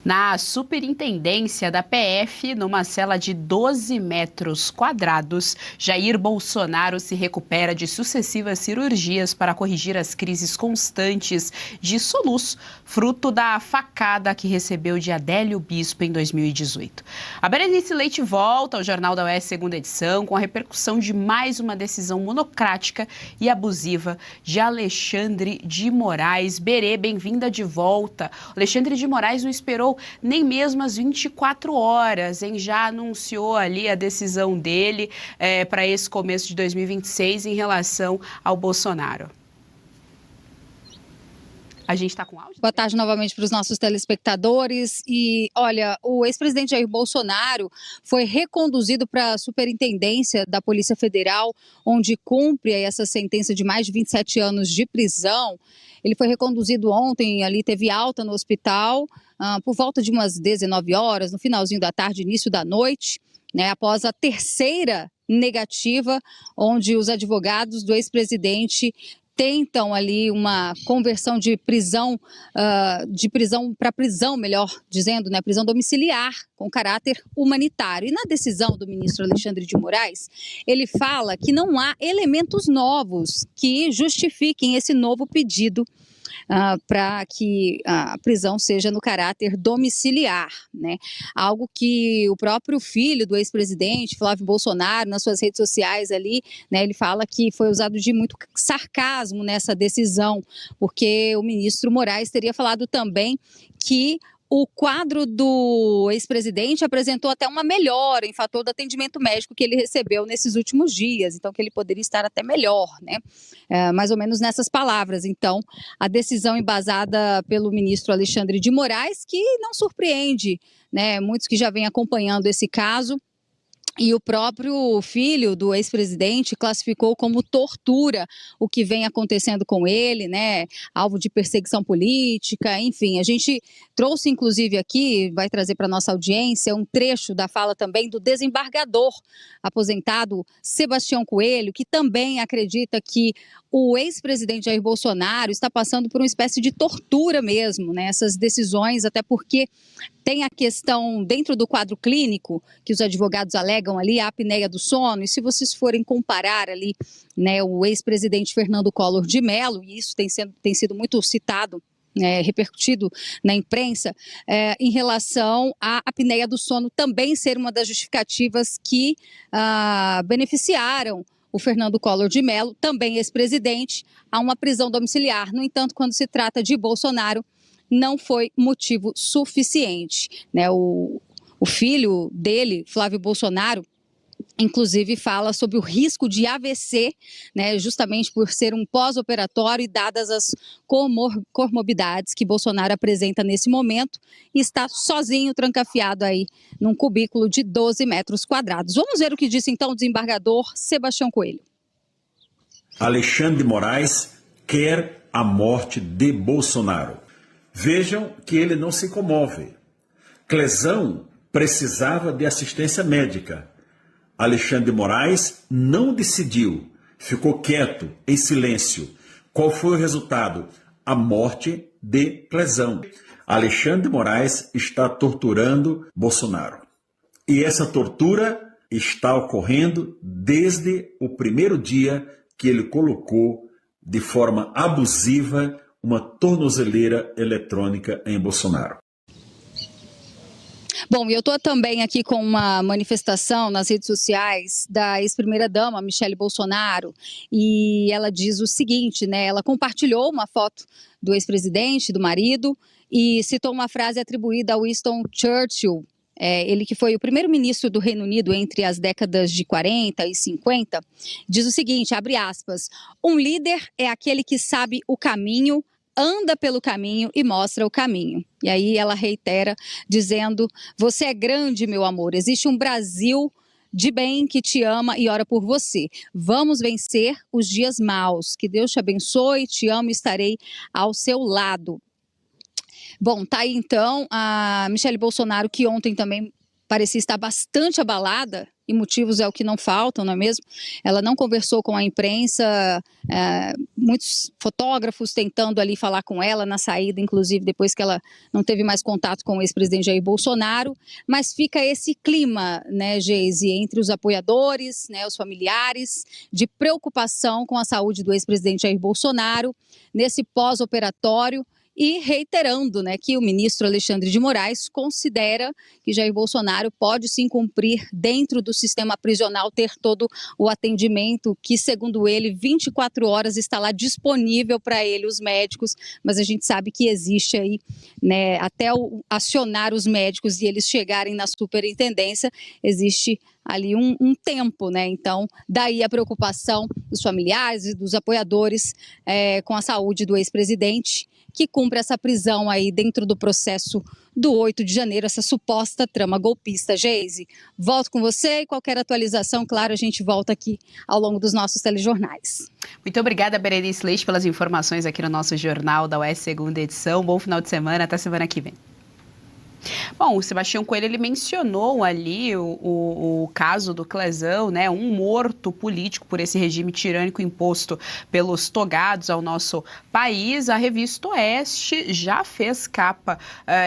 Na superintendência da PF, numa cela de 12 metros quadrados, Jair Bolsonaro se recupera de sucessivas cirurgias para corrigir as crises constantes de soluço, fruto da facada que recebeu de Adélio Bispo em 2018. A Berenice Leite volta ao Jornal da UES, segunda edição, com a repercussão de mais uma decisão monocrática e abusiva de Alexandre de Moraes. Berê, bem-vinda de volta. Alexandre de Moraes não esperou nem mesmo as 24 horas, hein? Já anunciou ali a decisão dele para esse começo de 2026 em relação ao Bolsonaro. A gente está com áudio? Boa tarde novamente para os nossos telespectadores. E olha, o ex-presidente Jair Bolsonaro foi reconduzido para a superintendência da Polícia Federal, onde cumpre essa sentença de mais de 27 anos de prisão. Ele foi reconduzido ontem, ali teve alta no hospital, por volta de umas 19 horas, no finalzinho da tarde, início da noite, né, após a terceira negativa, onde os advogados do ex-presidente tentam ali uma conversão de prisão para prisão, melhor dizendo, né, prisão domiciliar com caráter humanitário. E na decisão do ministro Alexandre de Moraes, ele fala que não há elementos novos que justifiquem esse novo pedido para que a prisão seja no caráter domiciliar, né? Algo que o próprio filho do ex-presidente, Flávio Bolsonaro, nas suas redes sociais ali, né, ele fala que foi usado de muito sarcasmo nessa decisão, porque o ministro Moraes teria falado também que o quadro do ex-presidente apresentou até uma melhora em fator do atendimento médico que ele recebeu nesses últimos dias, então que ele poderia estar até melhor, né? Mais ou menos nessas palavras. Então, a decisão embasada pelo ministro Alexandre de Moraes, que não surpreende, né, muitos que já vêm acompanhando esse caso. E o próprio filho do ex-presidente classificou como tortura o que vem acontecendo com ele, né? Alvo de perseguição política, enfim. A gente trouxe, inclusive, aqui, vai trazer para a nossa audiência, um trecho da fala também do desembargador aposentado Sebastião Coelho, que também acredita que o ex-presidente Jair Bolsonaro está passando por uma espécie de tortura mesmo, né? Essas decisões, até porque tem a questão dentro do quadro clínico, que os advogados alegam ali, a apneia do sono, e se vocês forem comparar ali, né, o ex-presidente Fernando Collor de Mello, e isso tem sido muito citado, repercutido na imprensa, em relação à apneia do sono também ser uma das justificativas que beneficiaram o Fernando Collor de Mello, também ex-presidente, a uma prisão domiciliar. No entanto, quando se trata de Bolsonaro, não foi motivo suficiente, né? O filho dele, Flávio Bolsonaro, inclusive fala sobre o risco de AVC, né, justamente por ser um pós-operatório e dadas as comorbidades que Bolsonaro apresenta nesse momento, e está sozinho, trancafiado aí num cubículo de 12 metros quadrados. Vamos ver o que disse então o desembargador Sebastião Coelho. Alexandre de Moraes quer a morte de Bolsonaro. Vejam que ele não se comove. Clesão precisava de assistência médica. Alexandre de Moraes não decidiu, ficou quieto, em silêncio. Qual foi o resultado? A morte de Clesão. Alexandre de Moraes está torturando Bolsonaro. E essa tortura está ocorrendo desde o primeiro dia que ele colocou de forma abusiva uma tornozeleira eletrônica em Bolsonaro. Bom, eu estou também aqui com uma manifestação nas redes sociais da ex-primeira-dama, Michele Bolsonaro, e ela diz o seguinte, né? Ela compartilhou uma foto do ex-presidente, do marido, e citou uma frase atribuída a Winston Churchill, ele que foi o primeiro-ministro do Reino Unido entre as décadas de 40 e 50, diz o seguinte, abre aspas, um líder é aquele que sabe o caminho, anda pelo caminho e mostra o caminho. E aí ela reitera, dizendo, você é grande, meu amor, existe um Brasil de bem que te ama e ora por você. Vamos vencer os dias maus. Que Deus te abençoe, te amo e estarei ao seu lado. Bom, tá aí então a Michele Bolsonaro, que ontem também parecia estar bastante abalada, e motivos é o que não faltam, não é mesmo? Ela não conversou com a imprensa, muitos fotógrafos tentando ali falar com ela na saída, inclusive depois que ela não teve mais contato com o ex-presidente Jair Bolsonaro, mas fica esse clima, né, Geise, entre os apoiadores, né, os familiares, de preocupação com a saúde do ex-presidente Jair Bolsonaro, nesse pós-operatório, e reiterando, né, que o ministro Alexandre de Moraes considera que Jair Bolsonaro pode sim cumprir dentro do sistema prisional, ter todo o atendimento que, segundo ele, 24 horas está lá disponível para ele, os médicos, mas a gente sabe que existe aí, né, até acionar os médicos e eles chegarem na superintendência, existe ali um tempo, né? Então, daí a preocupação dos familiares e dos apoiadores com a saúde do ex-presidente, que cumpre essa prisão aí dentro do processo do 8 de janeiro, essa suposta trama golpista. Geise, volto com você e qualquer atualização, claro, a gente volta aqui ao longo dos nossos telejornais. Muito obrigada, Berenice Leite, pelas informações aqui no nosso Jornal da UES, segunda edição. Bom final de semana, até semana que vem. Bom, o Sebastião Coelho, ele mencionou ali o caso do Clezão, né, um morto político por esse regime tirânico imposto pelos togados ao nosso país. A revista Oeste já fez capa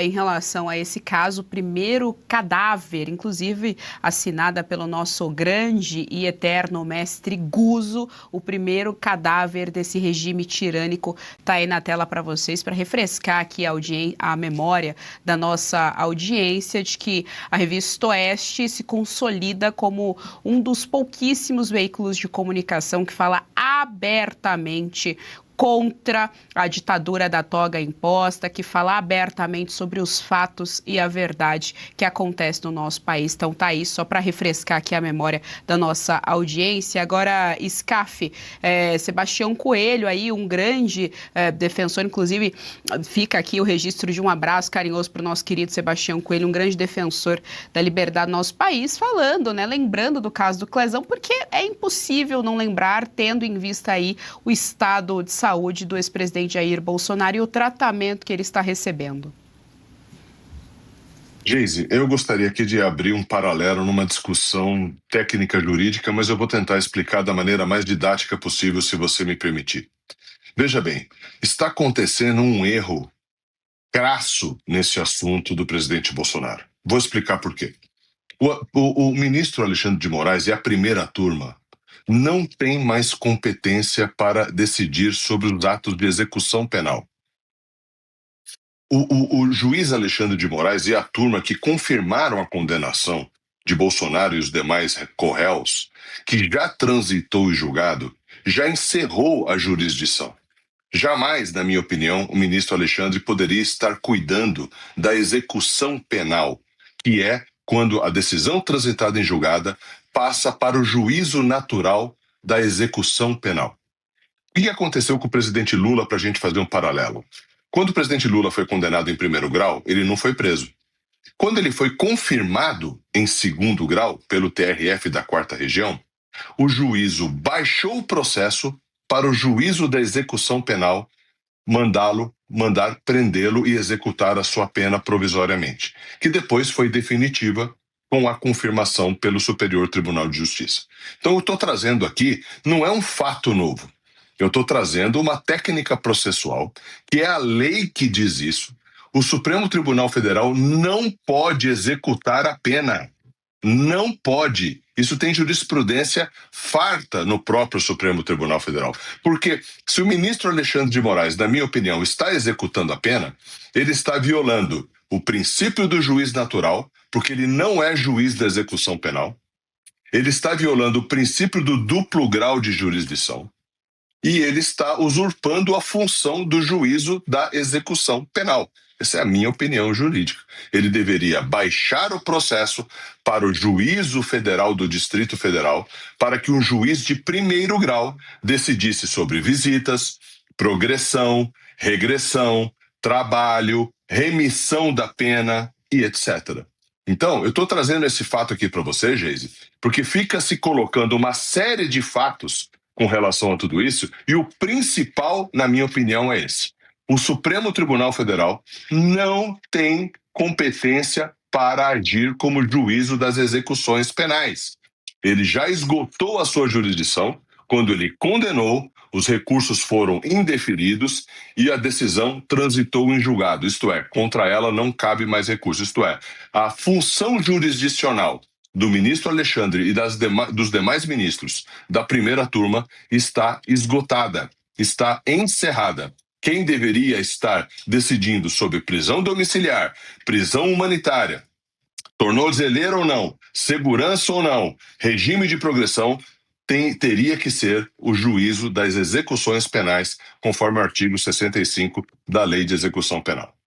em relação a esse caso, o primeiro cadáver, inclusive assinada pelo nosso grande e eterno mestre Guzo, o primeiro cadáver desse regime tirânico está aí na tela para vocês, para refrescar aqui a memória da nossa audiência de que a revista Oeste se consolida como um dos pouquíssimos veículos de comunicação que fala abertamente contra a ditadura da toga imposta, que fala abertamente sobre os fatos e a verdade que acontece no nosso país. Então tá aí, só para refrescar aqui a memória da nossa audiência. Agora, SCAF, Sebastião Coelho, aí um grande defensor, inclusive fica aqui o registro de um abraço carinhoso para o nosso querido Sebastião Coelho, um grande defensor da liberdade do nosso país, falando, né, lembrando do caso do Clezão, porque é impossível não lembrar, tendo em vista aí o estado de saúde do ex-presidente Jair Bolsonaro e o tratamento que ele está recebendo. Geise, eu gostaria aqui de abrir um paralelo numa discussão técnica jurídica, mas eu vou tentar explicar da maneira mais didática possível, se você me permitir. Veja bem, está acontecendo um erro crasso nesse assunto do presidente Bolsonaro. Vou explicar por quê. O ministro Alexandre de Moraes e a primeira turma não tem mais competência para decidir sobre os atos de execução penal. O juiz Alexandre de Moraes e a turma que confirmaram a condenação de Bolsonaro e os demais corréus, que já transitou e julgado, já encerrou a jurisdição. Jamais, na minha opinião, o ministro Alexandre poderia estar cuidando da execução penal, que é quando a decisão transitada em julgada passa para o juízo natural da execução penal. O que aconteceu com o presidente Lula, para a gente fazer um paralelo? Quando o presidente Lula foi condenado em primeiro grau, ele não foi preso. Quando ele foi confirmado em segundo grau pelo TRF da 4ª Região, o juízo baixou o processo para o juízo da execução penal mandar prendê-lo e executar a sua pena provisoriamente, que depois foi definitiva com a confirmação pelo Superior Tribunal de Justiça. Então eu estou trazendo aqui, não é um fato novo, eu estou trazendo uma técnica processual, que é a lei que diz isso. O Supremo Tribunal Federal não pode executar a pena. Não pode. Isso tem jurisprudência farta no próprio Supremo Tribunal Federal. Porque se o ministro Alexandre de Moraes, na minha opinião, está executando a pena, ele está violando o princípio do juiz natural, porque ele não é juiz da execução penal. Ele está violando o princípio do duplo grau de jurisdição. E ele está usurpando a função do juízo da execução penal. Essa é a minha opinião jurídica. Ele deveria baixar o processo para o juízo federal do Distrito Federal, para que um juiz de primeiro grau decidisse sobre visitas, progressão, regressão, trabalho, remissão da pena e etc. Então, eu estou trazendo esse fato aqui para você, Geise, porque fica se colocando uma série de fatos com relação a tudo isso, e o principal, na minha opinião, é esse. O Supremo Tribunal Federal não tem competência para agir como juízo das execuções penais. Ele já esgotou a sua jurisdição quando ele condenou, os recursos foram indeferidos e a decisão transitou em julgado, isto é, contra ela não cabe mais recurso, isto é, a função jurisdicional do ministro Alexandre e dos demais ministros da primeira turma está esgotada, está encerrada. Quem deveria estar decidindo sobre prisão domiciliar, prisão humanitária, tornozeleira ou não, segurança ou não, regime de progressão, teria que ser o juízo das execuções penais, conforme o artigo 65 da Lei de Execução Penal.